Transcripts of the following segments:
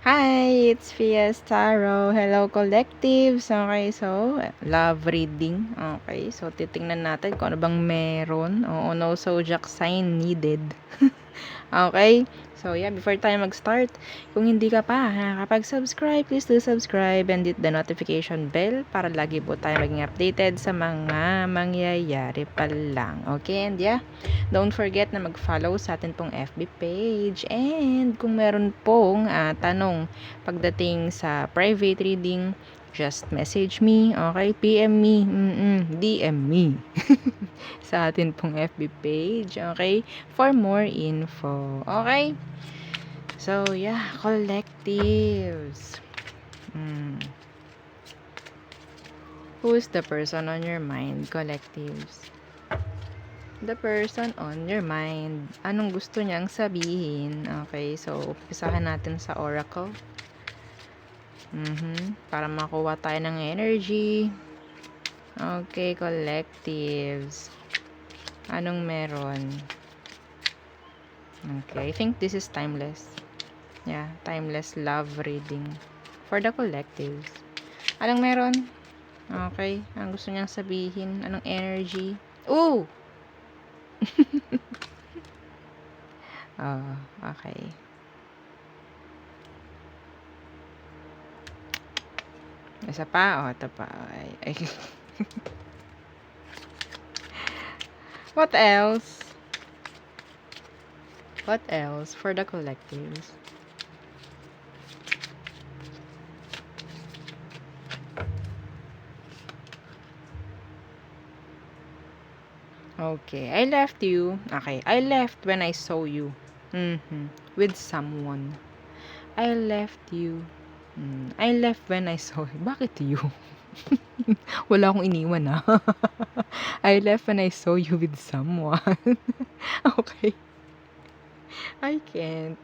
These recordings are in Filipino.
Hi, it's Fias Taro. Hello, collectives. Okay, so, love reading. Okay, so, titingnan natin kung ano bang meron. Oo, no zodiac sign needed. Okay, so, yeah, before tayo mag-start, kung hindi ka pa nakakapag-subscribe, please do subscribe and hit the notification bell para lagi po tayo maging updated sa mga mangyayari pa lang. Okay, and yeah, don't forget na mag-follow sa atin pong FB page. And kung meron pong tanong pagdating sa private reading, just message me, okay? PM me, DM me sa atin pong FB page, okay? For more info, okay? So, yeah, collectives. Who is the person on your mind, collectives? The person on your mind. Anong gusto niyang sabihin? Okay, so, umpisahan natin sa oracle. Para makuha tayo ng energy. Okay, collectives. Anong meron? Okay, I think this is timeless. Yeah, timeless love reading for the collectives. Anong meron? Okay, ang gusto niyang sabihin? Anong energy? Ooh! Oh, okay. Isa pa? Oh, ito pa. Ay. What else? What else for the collectives? Okay, I left you. Okay, I left when I saw you. With someone. I left you. I left when I saw you. Bakit you? Wala akong iniwan I left when I saw you with someone. Okay. I can't.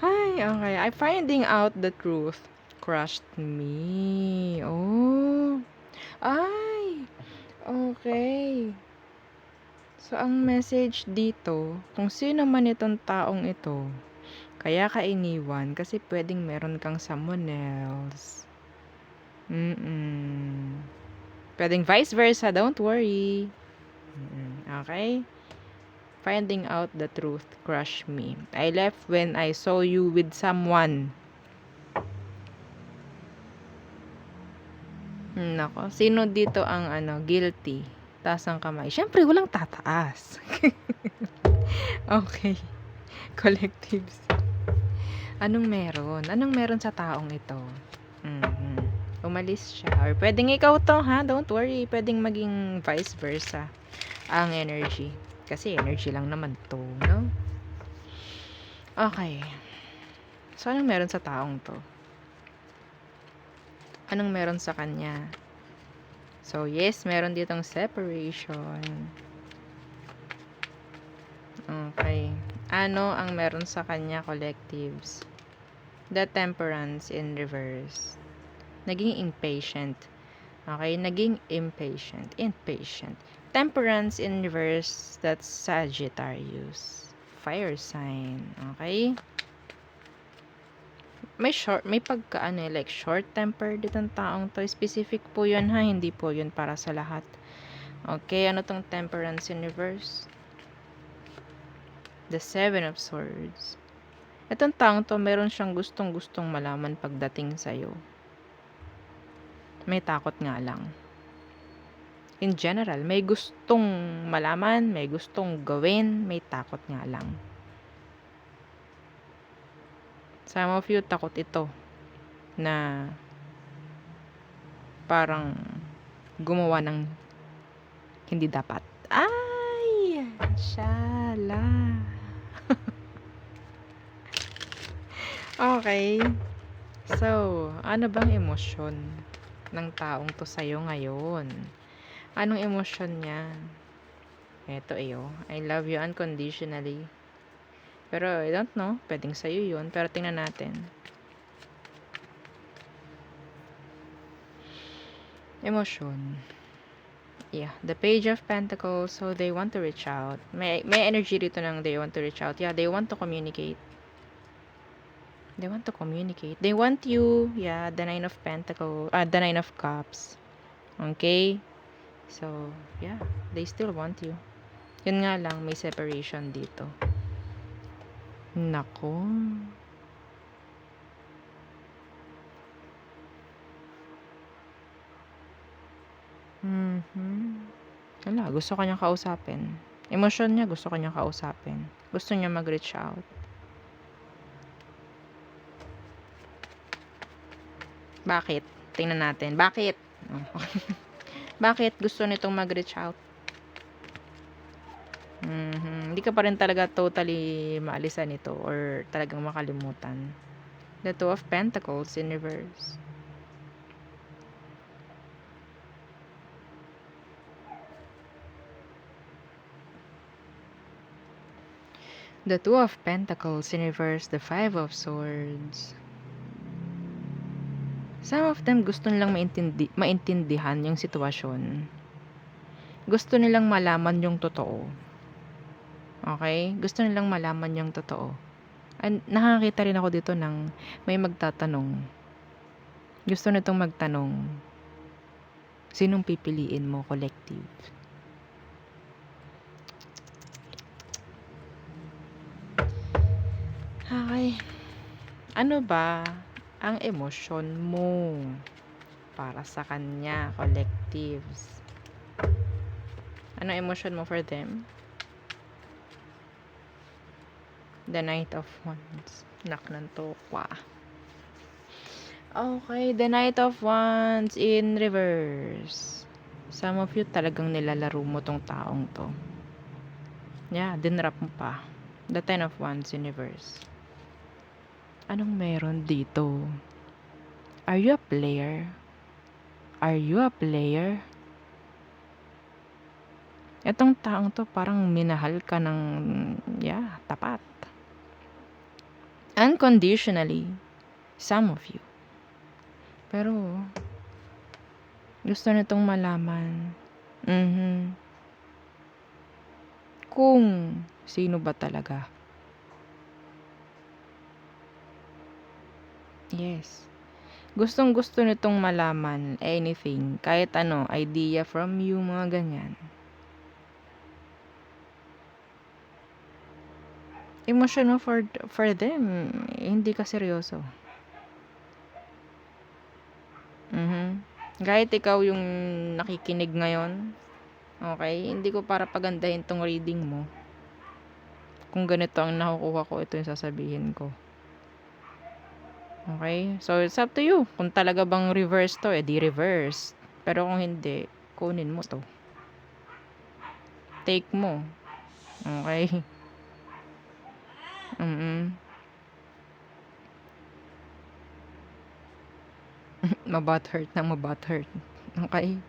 Hi, okay. I'm finding out the truth. Crushed me. Oh. Ay. Okay. So, ang message dito, kung sino man itong taong ito, kaya ka iniwan kasi pwedeng meron kang someone else. Pwedeng vice versa, don't worry. Okay? Finding out the truth crushed me. I left when I saw you with someone. Nako, sino dito ang guilty? Taas ang kamay. Siyempre, walang tataas. Okay. Collectives. Anong meron? Anong meron sa taong ito? Umalis siya. Or pwedeng ikaw to, ha? Don't worry. Pwedeng maging vice versa ang energy. Kasi energy lang naman to, no? Okay. So, anong meron sa taong to? Anong meron sa kanya? So, yes, meron ditong separation. Okay. Ano ang meron sa kanya, collectives? The temperance in reverse. Naging impatient. Okay, naging impatient. Temperance in reverse, that's Sagittarius. Fire sign. Okay? May like short temper ditong taong to. Specific po yun ha, hindi po yun para sa lahat. Okay, ano tong temperance in reverse? The Seven of Swords. Itong taong to, meron siyang gustong-gustong malaman pagdating sa'yo. May takot nga lang. In general, may gustong malaman, may gustong gawin, may takot nga lang. Some of you, takot ito na parang gumawa ng hindi dapat. Ay! Shala! Okay. So, ano bang emosyon ng taong to sa'yo ngayon? Anong emosyon niya? Eto I love you unconditionally. Pero, I don't know. Pwedeng sa'yo yun. Pero, tingnan natin. Emosyon. Yeah, the Page of Pentacles. So, they want to reach out. May energy dito ng they want to reach out. Yeah, they want to communicate. They want to communicate. They want you. Yeah, the Nine of Pentacles. The Nine of Cups. Okay? So, yeah. They still want you. Yun nga lang, may separation dito. Nako. Wala, gusto kanyang kausapin. Emosyon niya, gusto kanyang kausapin. Gusto niya mag-reach out. Bakit? Tingnan natin. Bakit? Bakit gusto nitong mag-reach out? Hindi ka pa rin talaga totally maalisan nito or talagang makalimutan. The Two of Pentacles in reverse. The Two of Pentacles in reverse. The Five of Swords. Some of them gusto nilang maintindihan yung sitwasyon. Gusto nilang malaman yung totoo. Okay? Gusto nilang malaman yung totoo. And nakakita rin ako dito ng may magtatanong. Gusto nitong magtanong, sinong pipiliin mo, collective? Okay. Ano ba ang emosyon mo para sa kanya, collectives? Ano emosyon mo for them? The Knight of Wands. Nak ng tokwa. Okay, the Knight of Wands in reverse. Some of you talagang nilalaro mo tong taong to. Yeah, dinrap mo pa. The Ten of Wands in reverse. Anong meron dito? Are you a player? Are you a player? Etong taong to parang minahal ka ng, tapat. Unconditionally. Some of you. Pero, gusto nitong malaman. Kung sino ba talaga. Yes. Gustong gusto nitong malaman anything. Kahit ano, idea from you, mga ganyan. Emotion mo for them, hindi ka seryoso. Kahit ikaw yung nakikinig ngayon, okay, hindi ko para pagandahin tong reading mo. Kung ganito ang nakukuha ko, ito yung sasabihin ko. Okay? So, it's up to you. Kung talaga bang reverse to, di reverse. Pero kung hindi, kunin mo to. Take mo. Okay? Mabat-hurt na mabat-hurt. Okay?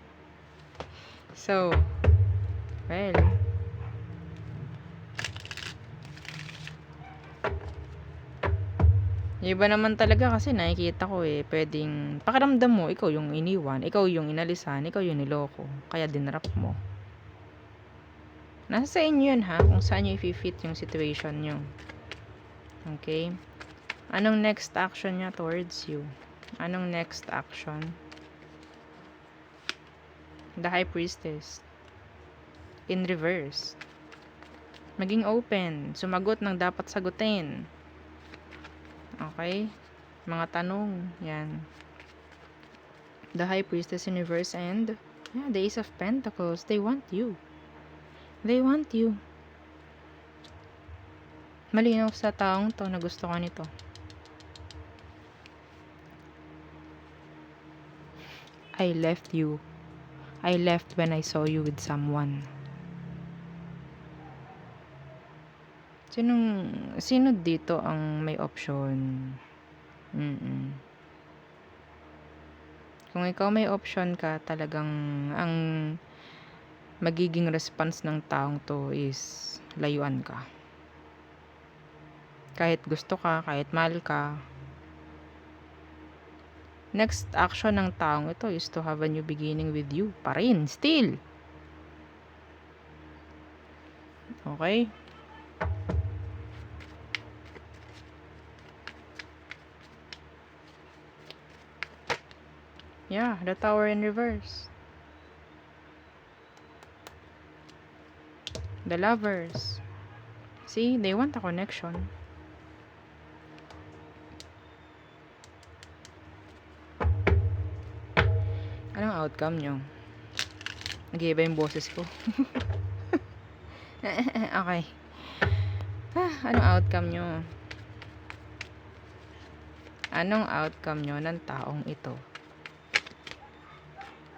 So, well, yung iba naman talaga kasi nakikita ko pwedeng, pakiramdam mo, ikaw yung iniwan, ikaw yung inalisan, ikaw yung niloko, kaya dinrap mo. Nasa sa inyo yun ha, kung saan nyo i-fit yung situation nyo. Okay? Anong next action niya towards you? Anong next action? The High Priestess. In reverse. Maging open. Sumagot ng dapat sagutin. Okay? Mga tanong. Yan. The High Priestess in reverse and the Ace of Pentacles. They want you. They want you. Malinaw sa taong to na gusto ka nito. I left you. I left when I saw you with someone. Sino dito ang may option? Kung ikaw may option ka, talagang ang magiging response ng taong to is layuan ka. Kahit gusto ka, kahit mahal ka. Next action ng taong ito is to have a new beginning with you. Pa rin, still. Okay? Yeah, the Tower in reverse. The Lovers. See, they want a connection. Anong outcome nyo? Nag-iiba yung boses ko. Okay. Anong outcome nyo? Anong outcome nyo ng taong ito?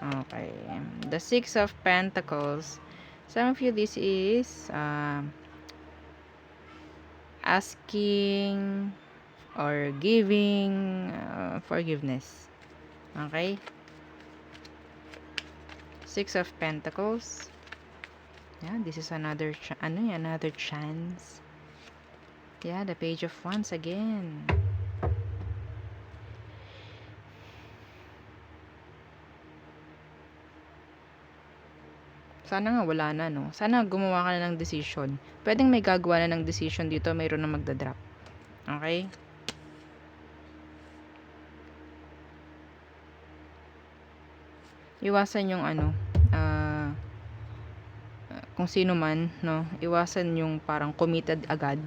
Okay. The Six of Pentacles. Some of you, this is asking or giving forgiveness. Okay? Six of Pentacles. Yeah, this is another another chance. Yeah, the Page of Wands again. Sana nga wala na, no? Sana gumawa ka na ng decision. Pwedeng may gagawa na ng decision dito, mayroon na magdadrop. Okay? Iwasan yung kung sino man, no? Iwasan yung parang committed agad.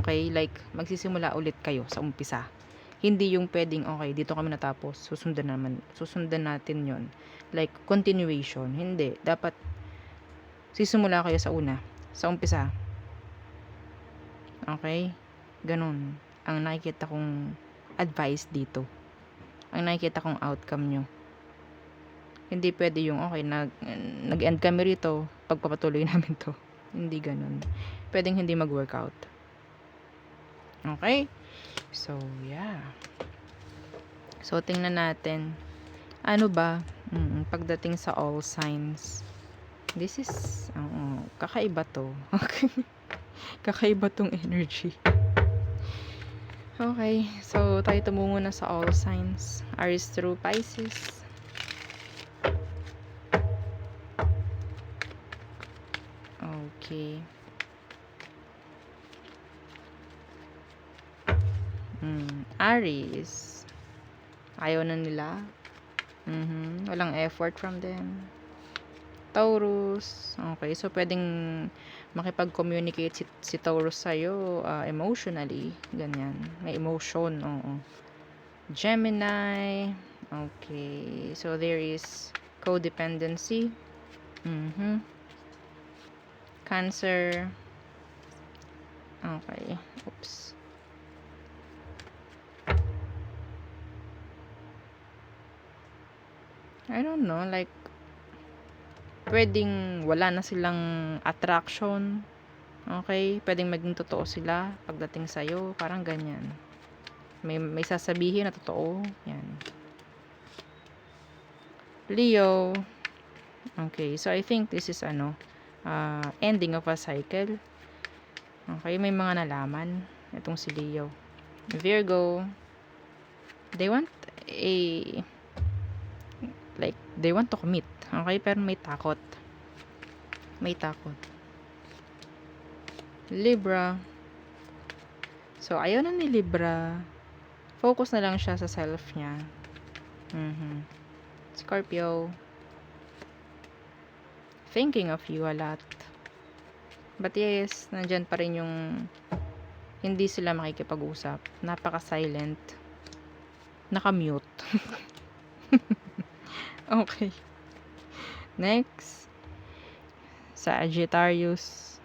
Okay? Like, magsisimula ulit kayo sa umpisa. Hindi yung pwedeng, okay, dito kami natapos, susundan natin yon. Like, continuation. Hindi. Dapat, sisimula kayo sa una. Sa umpisa. Okay? Ganun. Ang nakikita kong advice dito. Ang nakikita kong outcome nyo. Hindi pwede yung, okay, nag-end kami rito, pagpapatuloy namin to. Hindi ganun. Pwedeng hindi mag-workout. Okay? So, yeah. So, tingnan natin. Ano ba? Pagdating sa all signs. This is, kakaiba to. Okay. Kakaiba tong energy. Okay. So, tayo tumungo na sa all signs. Aries through Pisces. Okay. Aries. Ayaw na nila. Walang effort from them. Taurus. Okay. So, pwedeng makipag-communicate si Taurus sa'yo emotionally. Ganyan. May emotion. Oo. Gemini. Okay. So, there is codependency. Cancer. Okay. Oops. I don't know, like, pwedeng wala na silang attraction. Okay? Pwedeng maging totoo sila pagdating sa'yo. Parang ganyan. May sasabihin na totoo. Yan. Leo. Okay. So, I think this is ending of a cycle. Okay. May mga nalaman. Itong si Leo. Virgo. They want they want to commit. Okay, pero may takot. May takot. Libra. So, ayaw na ni Libra. Focus na lang siya sa self niya. Scorpio. Thinking of you a lot. But yes, nandyan pa rin yung hindi sila makikipag-usap. Napaka-silent. Naka-mute. Okay. Next. Sagittarius.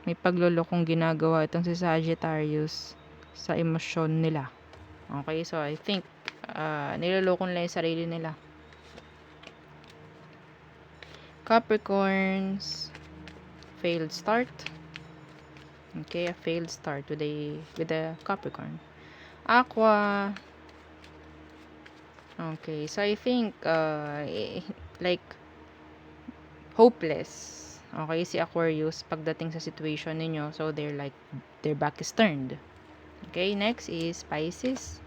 May paglulokong ginagawa itong si Sagittarius sa emosyon nila. Okay, so I think niloloko nila yung sarili nila. Capricorns. Failed start. Okay, a failed start with the Capricorn. Aqua. Okay, so I think like hopeless. Okay, si Aquarius pagdating sa situation ninyo, so their back is turned. Okay, next is Pisces.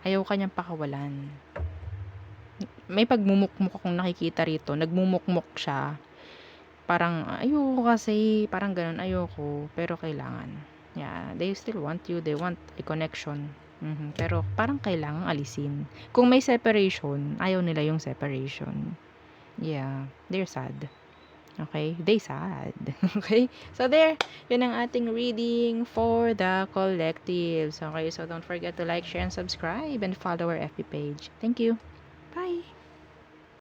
Ayaw kanyang pakawalan. May pagmumukmuk akong nakikita rito. Nagmumukmuk siya. Parang ayoko kasi, parang ganun, ayoko, pero kailangan. Yeah, they still want you. They want a connection. Pero parang kailangang alisin. Kung may separation, ayaw nila yung separation. Yeah, they're sad. Okay, they sad. Okay, so there, yun ang ating reading for the collectives. Okay, so don't forget to like, share, and subscribe, and follow our FB page. Thank you. Bye.